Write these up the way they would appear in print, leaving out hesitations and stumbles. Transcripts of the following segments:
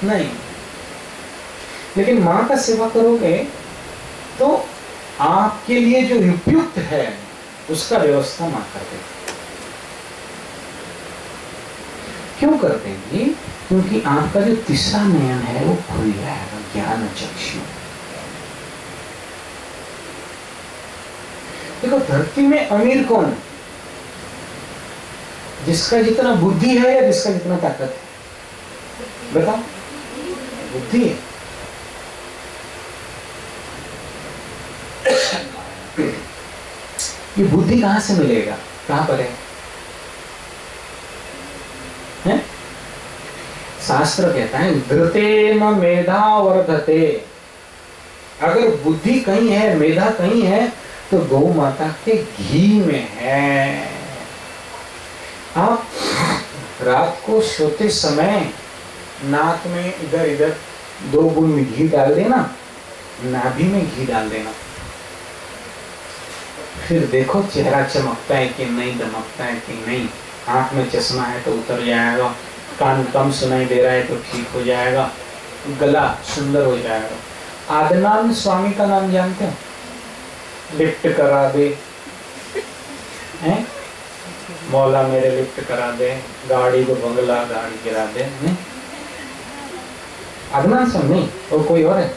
नहीं। लेकिन माँ का सेवा करोगे तो आपके लिए जो उपयुक्त है उसका व्यवस्था माँ कर देगी। क्यों कर देगी? क्योंकि आपका जो तीसरा नयन है वो खुल जाएगा, ज्ञान चक्षु। देखो धरती में अमीर कौन है? जिसका जितना बुद्धि है या जिसका जितना ताकत है? बताओ। बुद्धि है। ये बुद्धि कहां से मिलेगा? कहां पर है? शास्त्र कहता है धृतेन मेधा वर्धते। अगर बुद्धि कहीं है, मेधा कहीं है, तो गौ माता के घी में है। आप रात को सोते समय नाक में इधर इधर 2 बूंद घी डाल देना, नाभि में घी डाल देना, फिर देखो चेहरा चमकता है कि नहीं, दमकता है कि नहीं। आंख में चश्मा है तो उतर जाएगा, कान कम सुनाई दे रहा है तो ठीक हो जाएगा, गला सुंदर हो जाएगा। आदनान स्वामी का नाम जानते हो? लिफ्ट करा दे, हैं? मौला मेरे लिफ्ट करा दे, गाड़ी को बंगला गाड़ी गिरा दे, नहीं? आदनान स्वामी नहीं, और कोई और है?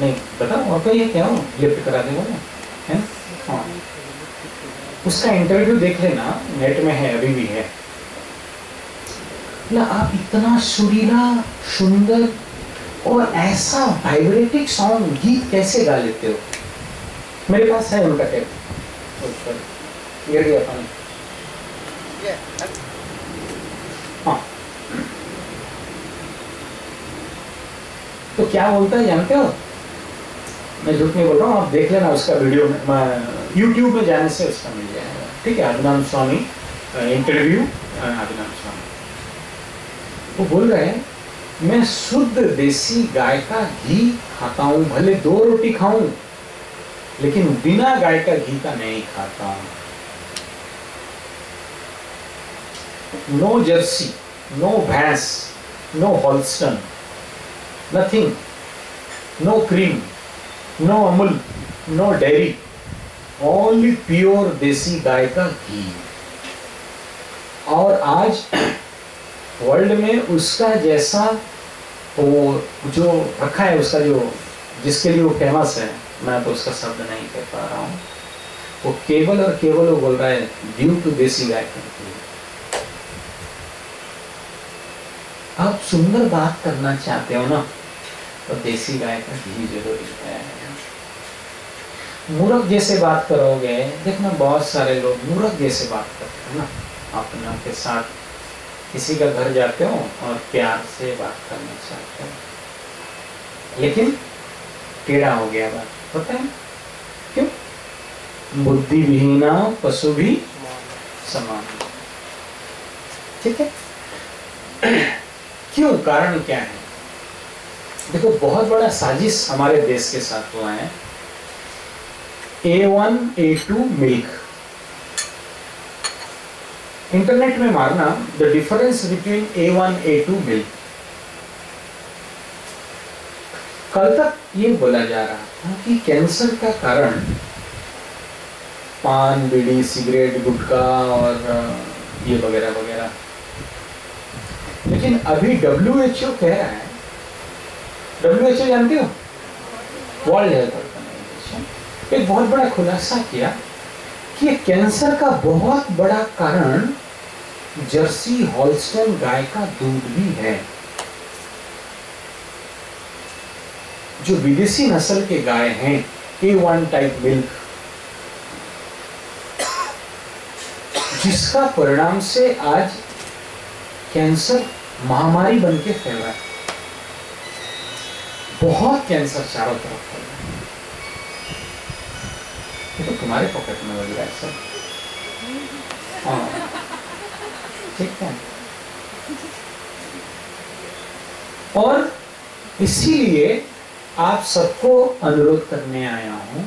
नहीं, बताओ और कोई है क्या? हो लिफ्ट करा दे बोले, हैं? हाँ, उसका इंटरव्यू देख लेना, नेट में है, अभी भी है ना। आप इतना सुरीला, सुंदर और ऐसा वाइब्रेटिंग सॉन्ग, गीत कैसे गा लेते हो? मेरे पास है उनका टेप, गिर गया पानी। हाँ, तो क्या बोलता है जानते हो? मैं झूठ नहीं बोल रहा हूँ, आप देख लेना उसका वीडियो में, YouTube में जाने से उसका मिल जाएगा। ठीक है, आदिनाथ स्वामी इंटरव्यू, आदिनाथ स्वामी वो बोल रहे हैं मैं शुद्ध देसी गाय का घी खाता हूं, भले 2 रोटी खाऊं लेकिन बिना गाय का घी का नहीं खाता हूं। नो जर्सी, नो भैंस, no Holstein, nothing, no cream, no Amul, no dairy, only pure desi गाय का घी। और आज वर्ल्ड में उसका जैसा वो जो रखा है, उसका जो जिसके लिए वो फेमस है, मैं तो उसका शब्द नहीं कह पा रहा हूँ, वो केवल और केवल वो बोल रहा है ड्यू टू देसी गाय का घी। आप सुंदर बात करना चाहते हो ना, तो देसी गाय का घी जरूरी है। मूर्ख जैसे बात करोगे, देखना बहुत सारे लोग मूर्ख जैसे बात करते हैं ना, अपना के साथ किसी का घर जाते हो और प्यार से बात करना चाहते हो, लेकिन टेढ़ा हो गया बात, पता है क्यों? बुद्धि विहीना पशु भी समान। ठीक है, क्यों? कारण क्या है? देखो बहुत बड़ा साजिश हमारे देश के साथ हुआ है। A1 A2 मिल्क, इंटरनेट में मारना the difference between A1 A2 milk. कल तक ये बोला जा रहा था कि कैंसर का कारण पान, बीड़ी, सिगरेट, गुटखा और ये वगैरह वगैरह, लेकिन अभी WHO कह रहा है, WHO जानते हो? वर्ल्ड हेल्थ ऑर्गेनाइजेशन, एक बहुत बड़ा खुलासा किया कि कैंसर का बहुत बड़ा कारण जर्सी हॉल्स्टन गाय का दूध भी है। जो विदेशी नस्ल के गाय हैं, A1 टाइप मिल्क, जिसका परिणाम से आज कैंसर महामारी बन के फैल रहा है। बहुत कैंसर चारों तरफ फैल रहा है। ये तो तुम्हारे पॉकेट में लग रहा है सर। हाँ, ठीक है। और इसीलिए आप सबको अनुरोध करने आया हूं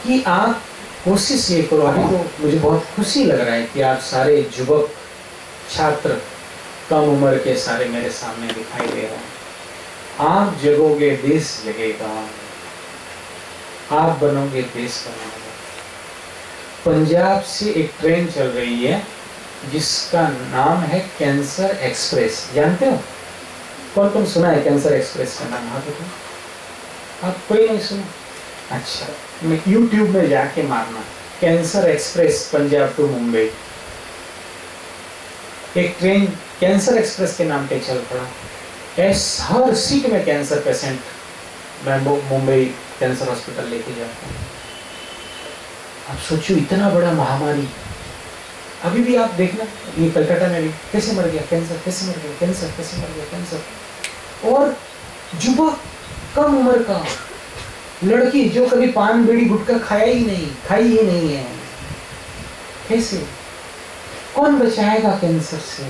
कि आप कोशिश ये करो। अभी तो मुझे बहुत खुशी लग रहा है कि आप सारे युवक छात्र कम उम्र के सारे मेरे सामने दिखाई दे रहे हैं। आप जगोगे देश जगेगा, आप बनोगे देश बनोगे। पंजाब से एक ट्रेन चल रही है जिसका नाम है कैंसर एक्सप्रेस। जानते हो? कौन कौन सुना है कैंसर एक्सप्रेस का नाम? हाँ देखो, आप कोई नहीं सुना? अच्छा, मैं यूट्यूब में जाके मारना cancer express Punjab to Mumbai. एक ट्रेन कैंसर एक्सप्रेस के नाम पे चल पड़ा। हर सीट में कैंसर पेशेंट मैं मुंबई कैंसर हॉस्पिटल लेके जाता हूँ। आप सोचो, इतना बड़ा महामारी। अभी भी आप देखना, ये कलकत्ता में भी कैसे मर गया कैंसर, कैसे मर गया कैंसर, कैसे मर गया कैंसर। और युवक, कम उम्र का लड़की जो कभी पान बीड़ी गुटखा खाई ही नहीं है, कैसे? कौन बचाएगा कैंसर से?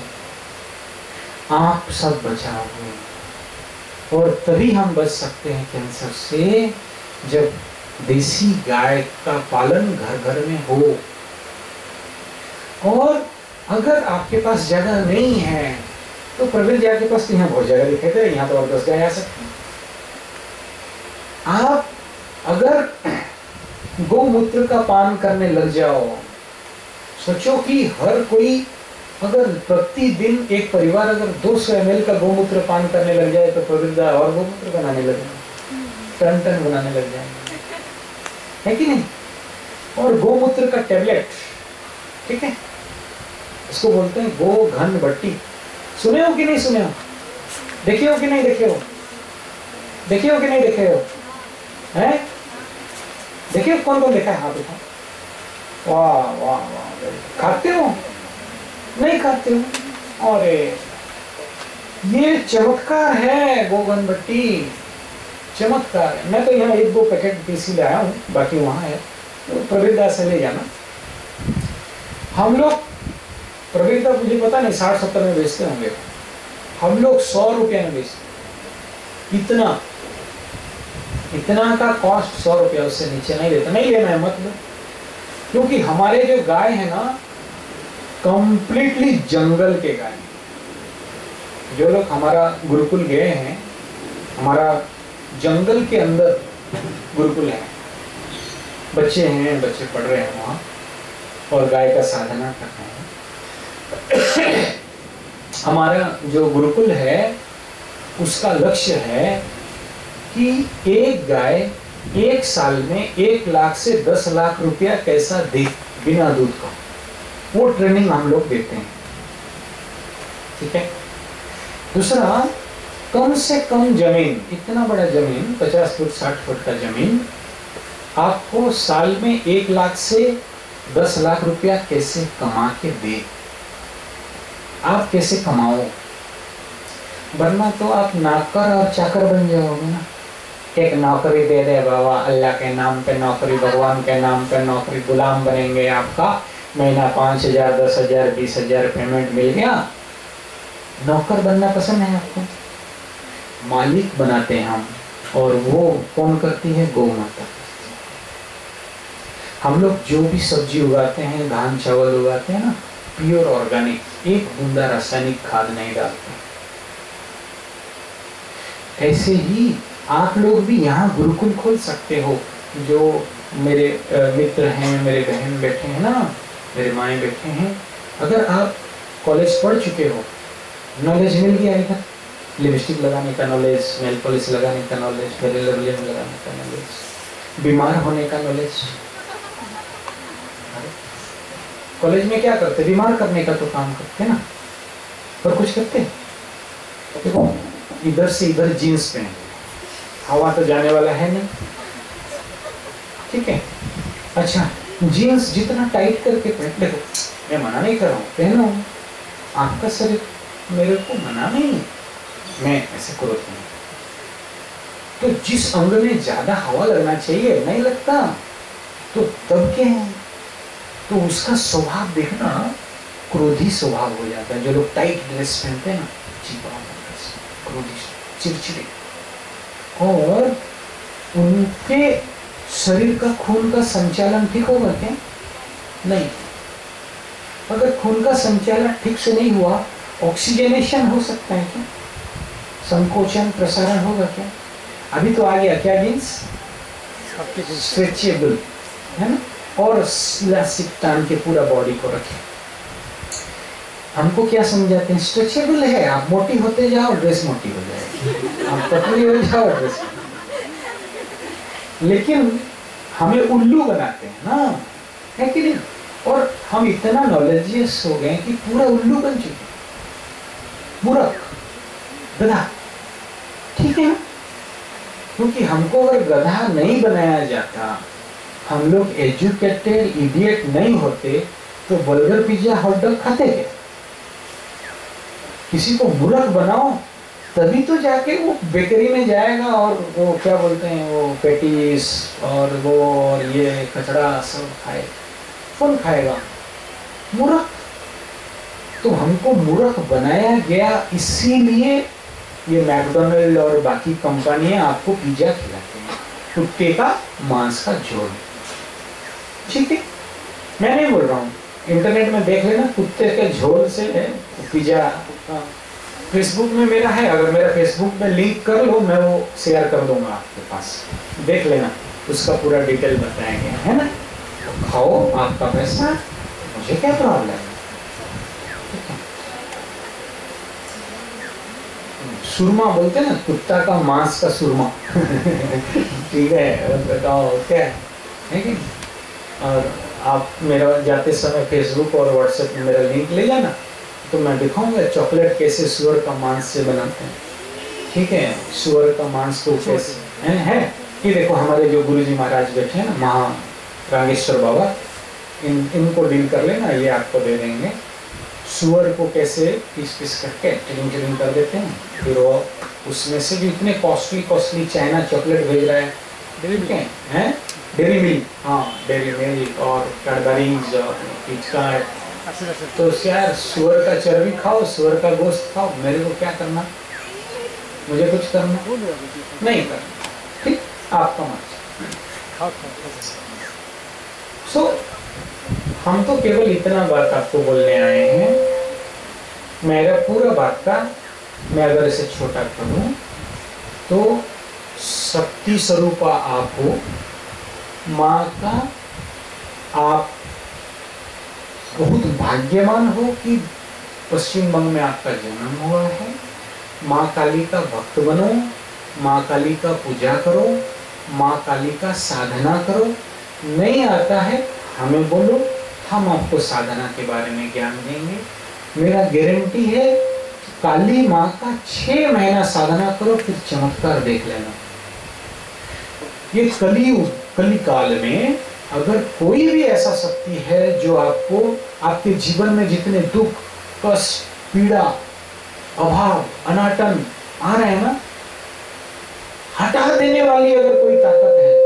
आप सब बचाओगे। और तभी हम बच सकते हैं कैंसर से जब देसी गाय का पालन घर घर में हो। और अगर आपके पास जगह नहीं है तो प्रवीण जी आपके पास तो यहाँ बहुत जगह दिखे थे, यहाँ तो और 10 गाय आ सकती हैं। आप अगर गौमूत्र का पान करने लग जाओ, सोचो कि हर कोई अगर प्रतिदिन एक परिवार अगर 200 ml का गौमूत्र पान करने लग जाए तो प्रवृद्धा और गौमूत्र बनाने लग जाए, टन बनाने लग जाएंगे, है कि नहीं? और गौमूत्र का टैबलेट, ठीक है, इसको बोलते हैं गो घन बट्टी। सुने हो कि नहीं सुने हो? देखे हो कि नहीं देखे हो? देखे हो कि नहीं देखे हो? हैं? देखे हो? कौन कौन देखा है? हाँ देखा। वाह वाह वाह। खाते हो? नहीं खाते हो? अरे ये चमत्कार है, गोगन बट्टी चमत्कार है। मैं तो यहाँ 1-2 पैकेट पीसी लाया हूँ, बाकी वहाँ है, तो प्रवीरदा से ले जाना। हम लोग प्रवीरदा मुझे पता नहीं 60-70 में बेचते होंगे, हम लोग 100 रुपया में बेचते। इतना का कॉस्ट 100 रुपया, उससे नीचे नहीं देता। नहीं लेना है मत लो, क्योंकि हमारे जो गाय है ना कंप्लीटली जंगल के गाय। जो लोग हमारा गुरुकुल गए हैं, हमारा जंगल के अंदर गुरुकुल है, बच्चे हैं, बच्चे पढ़ रहे हैं वहाँ और गाय का साधना कर रहे हैं। हमारा जो गुरुकुल है उसका लक्ष्य है कि एक गाय एक साल में 1 लाख से 10 लाख रुपया कैसा दे बिना दूध का, वो ट्रेनिंग हम लोग देते हैं, ठीक है। दूसरा, कम से कम जमीन, इतना बड़ा जमीन 50 फुट 60 फुट का जमीन आपको साल में 1 लाख से 10 लाख रुपया कैसे कमा के दे। आप कैसे कमाओ, वरना तो आप नौकर और चाकर बन जाओगे ना। एक नौकरी दे दे बाबा, अल्लाह के नाम पे नौकरी, भगवान के नाम पे नौकरी, गुलाम बनेंगे, आपका महीना 5,000 10,000 20,000 पेमेंट मिल गया। नौकर बनना पसंद है आपको? मालिक बनाते हैं हम, और वो कौन करती है? गौ माता। हम लोग जो भी सब्जी उगाते हैं, धान चावल उगाते हैं ना, प्योर ऑर्गेनिक, एक बूंदा रासायनिक खाद नहीं डालते। ऐसे ही आप लोग भी यहाँ गुरुकुल खोल सकते हो। जो मेरे मित्र हैं, मेरे बहन बैठे हैं ना, मेरे माएँ बैठे हैं, अगर आप कॉलेज पढ़ चुके हो, नॉलेज मिल गया इधर, लिपस्टिक लगाने का नॉलेज, नेल पॉलिश लगाने का नॉलेज, फेयर लवली लगाने का नॉलेज, बीमार होने का नॉलेज। कॉलेज में क्या करते? बीमार करने का तो काम करते ना, और कुछ करते? देखो, इधर से इधर जीन्स पहन, हवा तो जाने वाला है नहीं, ठीक है। अच्छा, जीन्स जितना टाइट करके पहन, देखो मैं मना नहीं कर रहा हूँ, पहनो, आपका शरीर, मेरे को मना नहीं, मैं ऐसे करो नहीं। तो जिस अंग में ज्यादा हवा लगना चाहिए नहीं लगता, तो तब क्या है? तो उसका स्वभाव देखना क्रोधी स्वभाव हो जाता है। जो लोग टाइट ड्रेस पहनते हैं ना, क्रोधी, चिड़चिड़े, और उनके शरीर का खून का संचालन ठीक होगा क्या? नहीं। अगर खून का संचालन ठीक से नहीं हुआ ऑक्सीजनेशन हो सकता है क्या? संकोचन प्रसारण होगा क्या? अभी तो आ गया क्या जींस? स्ट्रेचेबल है ना, और इलास्टिक टान के पूरा बॉडी को रखे। हमको क्या समझाते हैं? स्ट्रेचेबल है, आप मोटी होते जाओ ड्रेस मोटी हो जाएगी, आप पतली हो जाओ ड्रेस। लेकिन हमें उल्लू बनाते हैं ना, है कि नहीं? और हम इतना नॉलेजियस हो गए कि पूरा उल्लू बन चुके, मूर्ख, गधा। ठीक है ना? क्योंकि हमको अगर गधा नहीं बनाया जाता, हम लोग एजुकेटेड इडियट नहीं होते, तो बर्गर पिज्जा हॉटडॉग खाते क्या? किसी को मूर्ख बनाओ तभी तो जाके वो बेकरी में जाएगा और वो क्या बोलते हैं, वो पेटीज और वो और ये कचड़ा सब खाए। कौन खाएगा? मूर्ख। तो हमको मूर्ख बनाया गया, इसीलिए ये मैकडॉनल्ड और बाकी कंपनियां आपको पिज्जा खिलाते हैं, कुत्ते का मांस का झोल। ठीक है, मैं नहीं बोल रहा हूँ, इंटरनेट में देख लेना, कुत्ते के झोल से है पिज्जा। फेसबुक में मेरा है, अगर मेरा फेसबुक में लिंक कर लो, मैं वो शेयर कर दूंगा आपके पास, देख लेना, उसका पूरा डिटेल बताया गया है ना। तो खाओ, आपका पैसा, मुझे क्या प्रॉब्लम है? सुरमा बोलते हैं ना, कुत्ता का मांस का सुरमा। ठीक है, बताओ क्या है कि? और आप मेरा जाते समय फेसबुक और व्हाट्सएप में मेरा लिंक ले जाना, तो मैं दिखाऊंगा चॉकलेट कैसे सुअर का मांस से बनाते हैं। ठीक है, सुअर का मांस को कैसे है। ये देखो हमारे जो गुरुजी महाराज बैठे हैं ना, महारागेश्वर बाबा, इनको डील कर लेना, ये आपको दे देंगे। सुअर को कैसे पीस पीस करके ट्रिमिंग कर देते हैं, फिर वो उसमें से भी इतने कॉस्टली चाइना चॉकलेट भेज रहा है। ठीक है, डेयरी मिल्क, हाँ डेयरी मिल्क और कैडबरीज और किटकैट। तो यार सुअर का चर्बी खाओ, सुअर का गोश्त खाओ, मेरे को क्या करना? मुझे कुछ करना नहीं करना। ठीक, आपका मत। सो हम तो केवल इतना बात आपको बोलने आए हैं। मेरा पूरा बात का मैं अगर इसे छोटा करूं तो शक्ति स्वरूपा आप हो, माँ का आप बहुत भाग्यवान हो कि पश्चिम बंग में आपका जन्म हुआ है। माँ काली का भक्त बनो, माँ काली का पूजा करो, माँ काली का साधना करो। नहीं आता है हमें बोलो, हम आपको साधना के बारे में ज्ञान देंगे। मेरा गारंटी है, काली माँ का 6 महीना साधना करो, फिर चमत्कार देख लेना। ये कलियुग, कली काल में अगर कोई भी ऐसा शक्ति है जो आपको आपके जीवन में जितने दुख, कष्ट, पीड़ा, अभाव, अनाटन आ रहे हैं ना, हटा देने वाली अगर कोई ताकत है,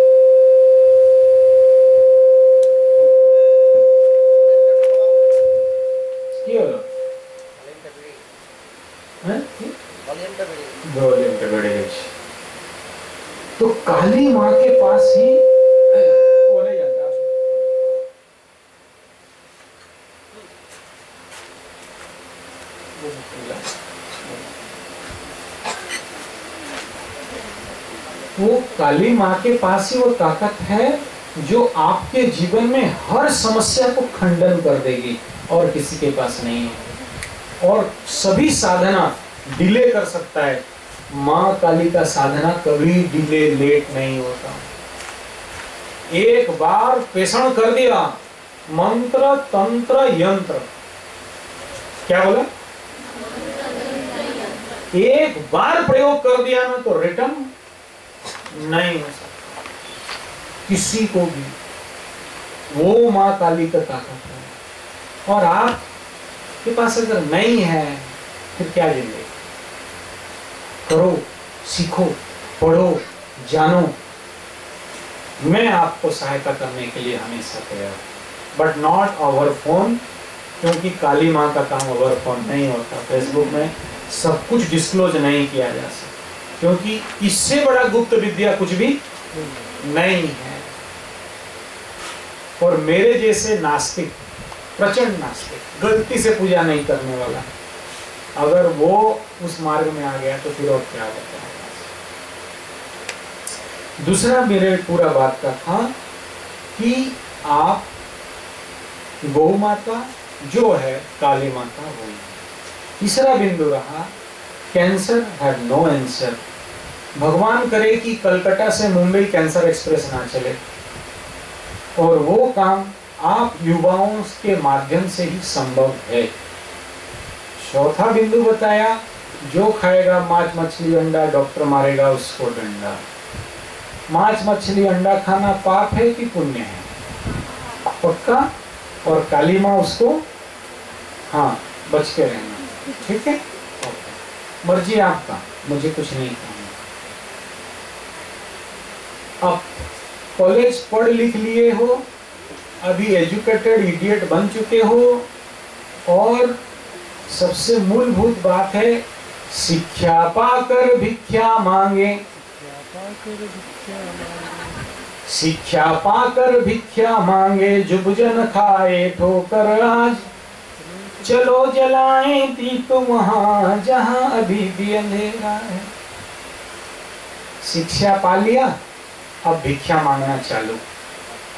तो काली माँ के पास ही बोले जाता है। वो काली माँ के पास ही वो ताकत है जो आपके जीवन में हर समस्या को खंडन कर देगी, और किसी के पास नहीं है। और सभी साधना डिले कर सकता है, माँ काली का साधना कभी डिले लेट नहीं होता। एक बार पेषण कर दिया, मंत्र तंत्र यंत्र, क्या बोला? एक बार प्रयोग कर दिया ना तो रिटर्न नहीं हो सकता किसी को भी। वो माँ काली का ताकत है। और आपके पास अगर नहीं है फिर क्या जिंदगी? करो, सीखो, पढ़ो, जानो। मैं आपको सहायता करने के लिए हमेशा तैयार, बट नॉट ओवर फोन, क्योंकि काली माँ का काम ओवर फोन नहीं होता। फेसबुक में सब कुछ डिस्क्लोज नहीं किया जा सकता, क्योंकि इससे बड़ा गुप्त विद्या कुछ भी नहीं है। और मेरे जैसे नास्तिक, प्रचंड नास्तिक, गलती से पूजा नहीं करने वाला, अगर वो उस मार्ग में आ गया तो फिर और क्या होता है। दूसरा मेरे पूरा बात का था कि आप गौ माता जो है काली माता हुई। तीसरा बिंदु रहा कैंसर हैड नो आंसर। भगवान करे कि कलकत्ता से मुंबई कैंसर एक्सप्रेस ना चले, और वो काम आप युवाओं के माध्यम से ही संभव है। चौथा बिंदु बताया, जो खाएगा मांस मछली अंडा डॉक्टर मारेगा उसको डंडा। मांस मछली अंडा खाना पाप है कि पुण्य है? पक्का। और काली माँ उसको हाँ बच के रहना, ठीक है। मर्जी आपका, मुझे कुछ नहीं कहना। अब कॉलेज पढ़ लिख लिए हो, अभी एजुकेटेड इडियट बन चुके हो, और सबसे मूलभूत बात है शिक्षा पाकर भिक्षा मांगे। शिक्षा पाकर भिक्षा मांगे, जुब जन खाए ठोकर आज। चलो जलाएं दीप वहां जहां अभी भी अंधेरा है। शिक्षा पा लिया, अब भिक्षा मांगना चालू।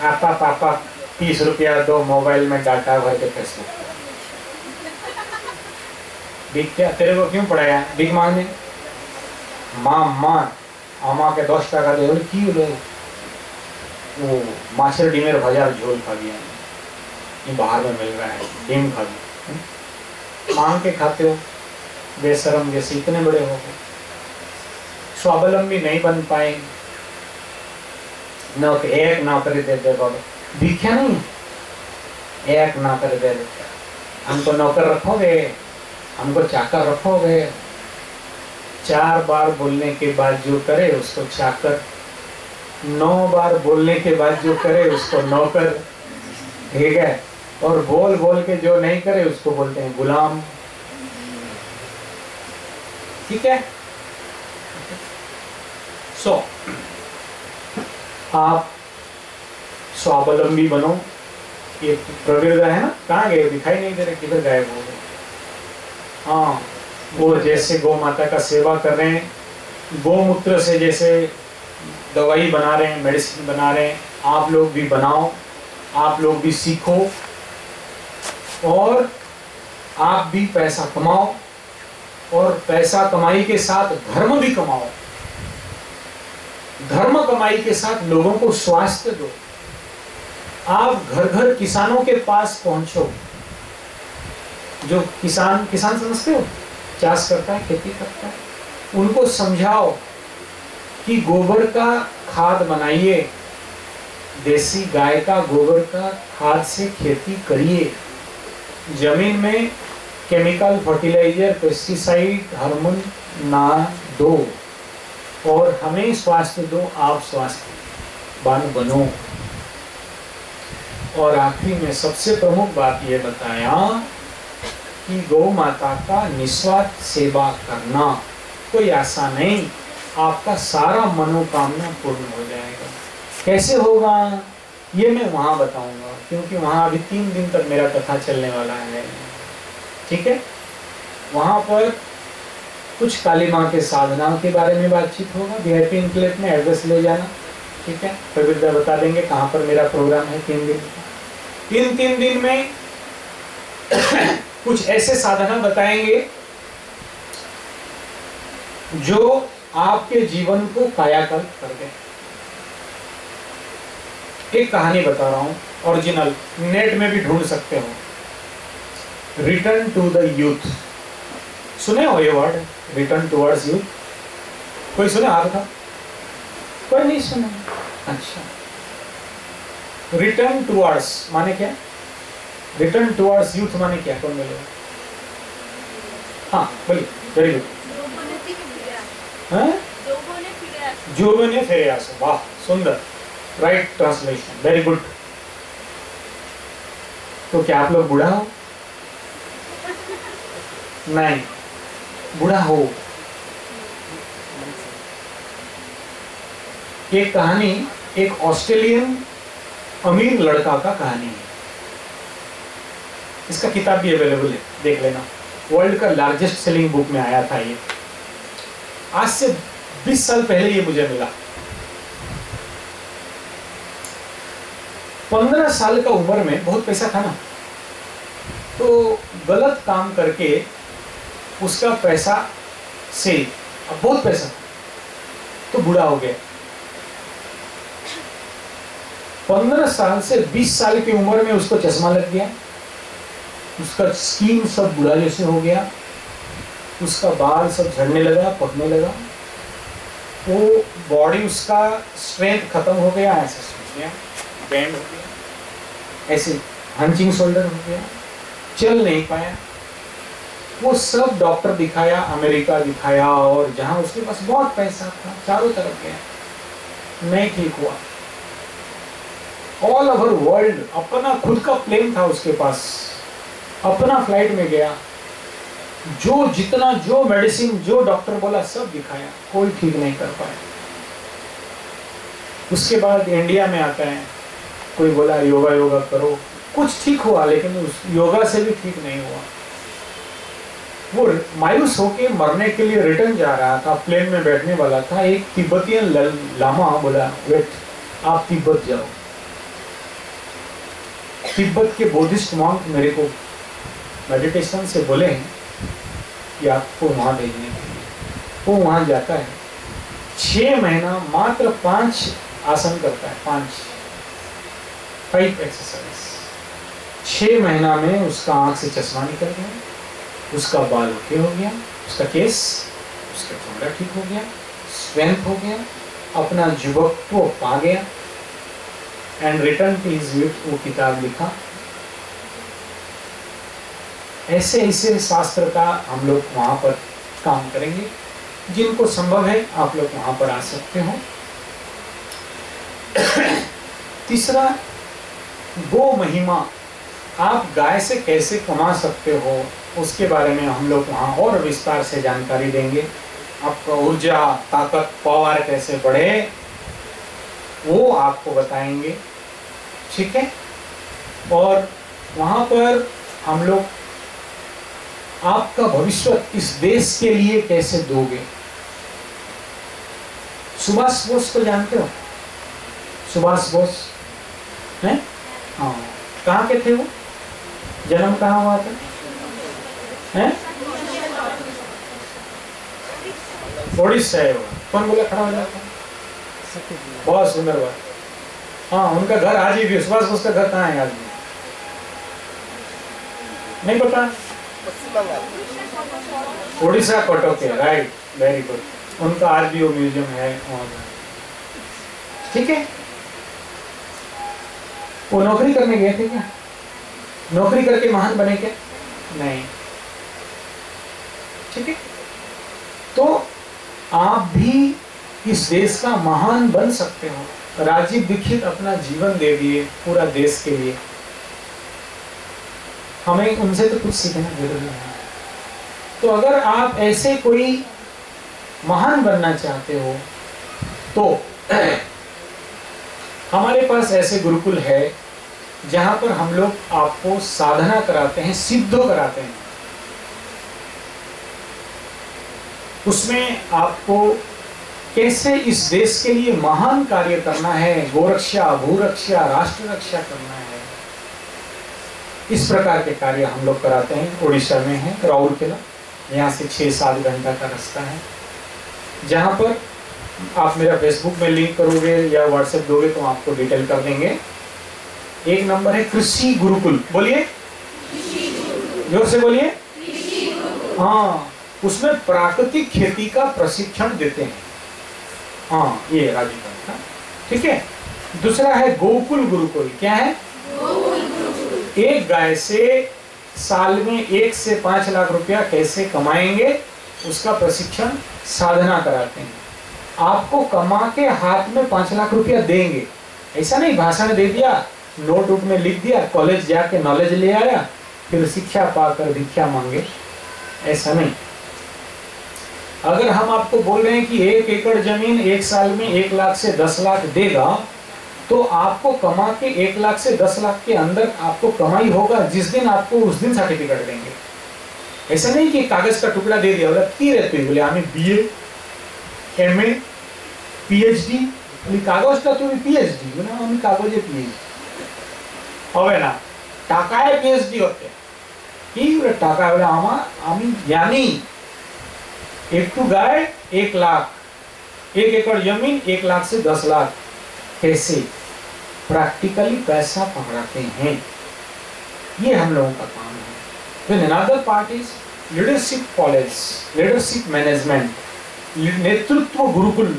आपा पापा 30 रुपया दो, मोबाइल में डाटा भर के पैसे। भिक्षा तेरे को क्यों पढ़ाया भिख मांगने? मां आमा के 10 टाका दे क्यों ले? वो माछर डिमेर बाजार झोल खा गया, ये बाहर में मिल रहा है, डिम खा गया। मांग के खाते हो बेशरम जैसे, इतने बड़े हो गए, स्वावलंबी नहीं बन पाए। एक नौकरी दे दे बाबा, भिक्षा नहीं, एक नौकरी दे दे। हमको नौकर रखोगे, हमको चाकर रखोगे। 4 बार बोलने के बाद जो करे उसको चाकर, 9 बार बोलने के बाद जो करे उसको नौकर, ठीक है। और बोल बोल के जो नहीं करे उसको बोलते हैं गुलाम, ठीक है। सो आप स्वावलंबी बनो। ये प्रवीण है ना, कहाँ गए? दिखाई नहीं दे रहे, किधर गायब हो गए? हाँ, वो जैसे गौ माता का सेवा कर रहे हैं, गौमूत्र से जैसे दवाई बना रहे हैं, मेडिसिन बना रहे हैं, आप लोग भी बनाओ, आप लोग भी सीखो, और आप भी पैसा कमाओ, और पैसा कमाई के साथ धर्म भी कमाओ। धर्म कमाई के साथ लोगों को स्वास्थ्य दो। आप घर घर किसानों के पास पहुंचो। जो किसान समझते हो, चाष करता है, खेती करता है, उनको समझाओ कि गोबर का खाद बनाइए, देसी गाय का गोबर का खाद से खेती करिए। जमीन में केमिकल फर्टिलाइजर, पेस्टिसाइड, हार्मोन ना दो, और हमें स्वास्थ्य दो, आप स्वास्थ्यवान बनो। और आखिरी में सबसे प्रमुख बात ये बताया कि गौ माता का निस्वार्थ सेवा करना कोई आसान नहीं, आपका सारा मनोकामना पूर्ण हो जाएगा। कैसे होगा ये मैं वहां बताऊंगा, क्योंकि वहां अभी 3 दिन तक मेरा कथा चलने वाला है, ठीक है। वहां पर कुछ काली माँ के साधनाओं के बारे में बातचीत होगा। वीआईपी इनक्लेव में एड्रेस ले जाना, ठीक है। प्रवीण बता देंगे कहाँ पर मेरा प्रोग्राम है 3 दिन। 3 दिन में कुछ ऐसे साधना बताएंगे जो आपके जीवन को कायाकल्प कर दे। एक कहानी बता रहा हूं, ओरिजिनल, नेट में भी ढूंढ सकते हो। रिटर्न टू द यूथ, सुने हो ये वर्ड, रिटर्न टुवर्ड्स यूथ? कोई सुना हाथ था? कोई नहीं सुना? अच्छा, रिटर्न टुवर्ड्स माने क्या? रिटर्न टुवर्ड्स यूथ माने क्या? कौन बोले? हाँ बोलिए, वेरी गुड। जोबने फिरे आसो, वाह सुंदर, राइट ट्रांसलेशन, वेरी गुड। तो क्या आप लोग बूढ़ा हो? नहीं, बूढ़ा हो। एक कहानी, एक ऑस्ट्रेलियन अमीर लड़का का कहानी है। इसका किताब भी अवेलेबल है, देख लेना। वर्ल्ड का लार्जेस्ट सेलिंग बुक में आया था ये। आज से 20 साल पहले ये मुझे मिला। 15 साल का उम्र में बहुत पैसा था ना, तो गलत काम करके उसका पैसा से अब बहुत पैसा तो बूढ़ा हो गया। 15 साल से 20 साल की उम्र में उसको चश्मा लग गया, उसका स्किन सब बुढ़ा जैसे हो गया, उसका बाल सब झड़ने लगा, पकने लगा, वो बॉडी उसका स्ट्रेंथ खत्म हो गया, ऐसे सोच गया, बैंड हो गया, ऐसे हंचिंग शोल्डर हो गया, चल नहीं पाया। वो सब डॉक्टर दिखाया, अमेरिका दिखाया, और जहां उसके पास बहुत पैसा था चारों तरफ गया, नहीं ठीक हुआ। ऑल ओवर वर्ल्ड, अपना खुद का प्लेन था उसके पास, अपना फ्लाइट में गया, जो जितना जो मेडिसिन जो डॉक्टर बोला सब दिखाया, कोई ठीक नहीं कर पाया। उसके बाद इंडिया में आता है, कोई बोला योगा योगा करो, कुछ ठीक हुआ, लेकिन उस योगा से भी ठीक नहीं हुआ। वो मायूस होके मरने के लिए रिटर्न जा रहा था, प्लेन में बैठने वाला था, एक तिब्बतियन लामा बोला वेट, आप तिब्बत जाओ। तिब्बत के बुद्धिस्ट मॉन्क मेरे को मेडिटेशन से बोले हैं कि आपको वहां भेजने के लिए। वो वहां जाता है, 6 महीना मात्र 5 आसन करता है, 5 एक्सरसाइज। 6 महीना में उसका आंख से चश्मा निकल गया, उसका बाल ओके हो गया, उसका केस, उसका चमड़ा ठीक हो गया, स्ट्रेंथ हो गया, अपना युवकत्व पा गया, and return to his youth, वो किताब लिखा। ऐसे ऐसे शास्त्र का हम लोग वहां पर काम करेंगे। जिनको संभव है आप लोग वहां पर आ सकते हो। तीसरा, गो महिमा, आप गाय से कैसे कमा सकते हो उसके बारे में हम लोग वहाँ और विस्तार से जानकारी देंगे। आपका ऊर्जा, ताकत, पावर कैसे बढ़े वो आपको बताएंगे, ठीक है। और वहाँ पर हम लोग आपका भविष्य इस देश के लिए कैसे दोगे। सुभाष बोस को जानते हो? सुभाष बोस हैं? हाँ, कहाँ के थे वो? जन्म कहाँ हुआ था? हैं? ओडिशा है वो। कौन बोला खड़ा हो जाता? बहुत सुंदर बात। हाँ, उनका घर आज ही, सुभाष बोस का घर कहाँ है आज भी? नहीं पता? ओडिशा कटक है, राइट, वेरी गुड। उनका आज भी वो म्यूजियम है वहाँ, ठीक है। वो नौकरी करने गए थे क्या? नौकरी करके महान बने क्या? नहीं, ठीक है। तो आप भी इस देश का महान बन सकते हो। राजीव दीक्षित अपना जीवन दे दिए पूरा देश के लिए, हमें उनसे तो कुछ सीखना जरूरी है। तो अगर आप ऐसे कोई महान बनना चाहते हो तो हमारे पास ऐसे गुरुकुल है जहां पर हम लोग आपको साधना कराते हैं, सिद्धो कराते हैं। उसमें आपको कैसे इस देश के लिए महान कार्य करना है, गोरक्षा, भूरक्षा, राष्ट्र रक्षा करना है, इस प्रकार के कार्य हम लोग कराते हैं। उड़ीसा में है राउरकेला, यहाँ से 6-7 घंटा का रास्ता है। जहाँ पर आप मेरा फेसबुक में लिंक करोगे या व्हाट्सएप दोगे तो आपको डिटेल कर देंगे। एक नंबर है कृषि गुरुकुल, बोलिए, जोर से बोलिए। हाँ, उसमें प्राकृतिक खेती का प्रशिक्षण देते हैं। हाँ, ये राजस्थान का, ठीक है। दूसरा है गोकुल गुरुकुल। क्या है? एक गाय से साल में 1 से 5 लाख रुपया कैसे कमाएंगे उसका प्रशिक्षण साधना कराते हैं। आपको कमा के हाथ में 5 लाख रुपया देंगे, ऐसा नहीं भाषण दे दिया, नोट उट में लिख दिया, कॉलेज जाके नॉलेज ले आया, फिर शिक्षा पाकर भिक्षा मांगे, ऐसा नहीं। अगर हम आपको बोल रहे हैं कि 1 एकड़ जमीन 1 साल में 1 लाख से 10 लाख देगा, तो आपको कमा के 1 लाख से 10 लाख के अंदर आपको कमाई होगा। जिस दिन आपको उस दिन सर्टिफिकेट देंगे, ऐसा नहीं कि कागज का टुकड़ा दे दिया, बोला की रहते बोले हमें BA MA PhD बोले कागजটা তুমি PhD बोले আমি কাগজে PhD হবে না, টাকায় PhD হতে কি বলে টাকা বলে আমি জানি একটু गाय 1 लाख, 1 एकड़ जमीन 1 लाख से 10 लाख कैसे प्रैक्टिकली पैसा पकड़ाते हैं, ये हम लोगों का काम है। Then another part is leadership college, leadership management, नेतृत्व गुरुकुल।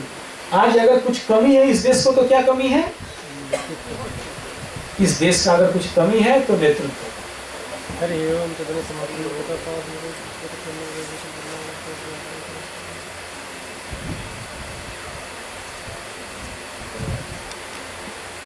आज अगर कुछ कमी है इस देश को तो क्या कमी है, इस देश का अगर कुछ कमी है तो नेतृत्व।